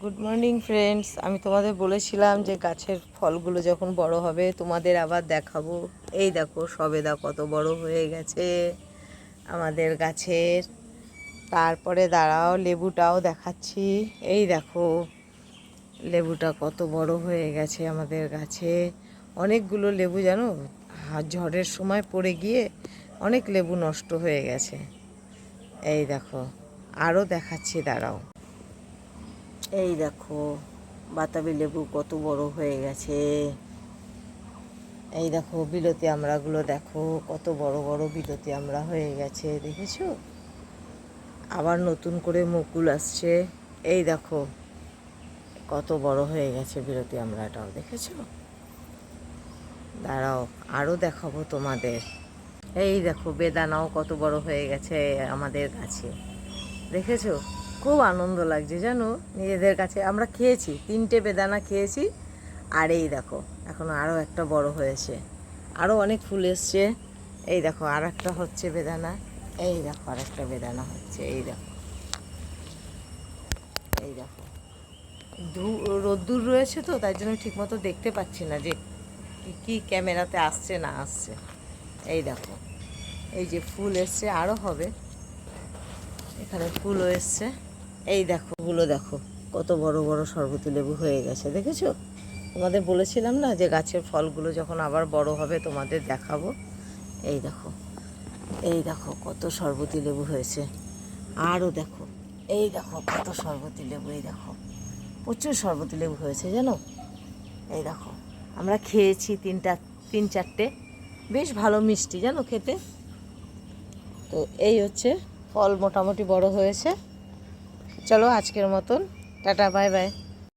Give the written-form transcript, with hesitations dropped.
Good morning friends. আমি তোমাদের বলেছিলাম যে গাছের ফলগুলো যখন বড় হবে তোমাদের আবার দেখাবো। এই দেখো সবেদা কত বড় হয়ে গেছে আমাদের গাছের। তারপরে দাঁড়াও, লেবুটাও দেখাচ্ছি। এই দেখো লেবুটা কত বড় হয়ে গেছে আমাদের গাছে। অনেকগুলো লেবু জানো, ঝড়ের সময় পড়ে গিয়ে অনেক লেবু নষ্ট হয়ে গেছে। এই দেখো আরও দেখাচ্ছি, দাঁড়াও। এই দেখো বাতাবি লেবু কত বড় হয়ে গেছে। এই দেখো বিলতি আমড়াগুলো দেখো কত বড় বড় বিলতি আমড়া হয়ে গেছে, দেখেছো? আবার নতুন করে মুকুল আসছে। এই দেখো কত বড় হয়ে গেছে বিলতি আমড়াটাও, দেখেছো? দাঁড়াও আরও দেখাবো তোমাদের। এই দেখো বেদানাও কত বড় হয়ে গেছে আমাদের গাছে, দেখেছো? খুব আনন্দ লাগছে জানো নিজেদের কাছে। আমরা খেয়েছি, 3টে বেদানা খেয়েছি। আর এই দেখো এখন আরও একটা বড় হয়েছে, আরও অনেক ফুল এসছে। এই দেখো আর একটা হচ্ছে বেদানা। এই দেখো আর একটা বেদানা হচ্ছে। এই দেখো, এই দেখো রোদ্দুর রয়েছে তো তাই জন্য ঠিকমতো দেখতে পাচ্ছি না যে কি ক্যামেরাতে আসছে না আসছে। এই দেখো এই যে ফুল এসছে, আরও হবে। এখানে ফুলও এসছে। এই দেখো গুলো দেখো কত বড় বড় শরবতি লেবু হয়ে গেছে, দেখেছো? তোমাদের বলেছিলাম না যে গাছের ফলগুলো যখন আবার বড় হবে তোমাদের দেখাবো। এই দেখো, এই দেখো কত শরবতি লেবু হয়েছে। আরও দেখো, এই দেখো কত শরবতি লেবু। এই দেখো প্রচুর শরবতি লেবু হয়েছে জানো। এই দেখো আমরা খেয়েছি 3-4টে, বেশ ভালো মিষ্টি জানো খেতে। তো এই হচ্ছে ফল, মোটামুটি বড় হয়েছে। চলো আজকের মতন টাটা, বাই বাই।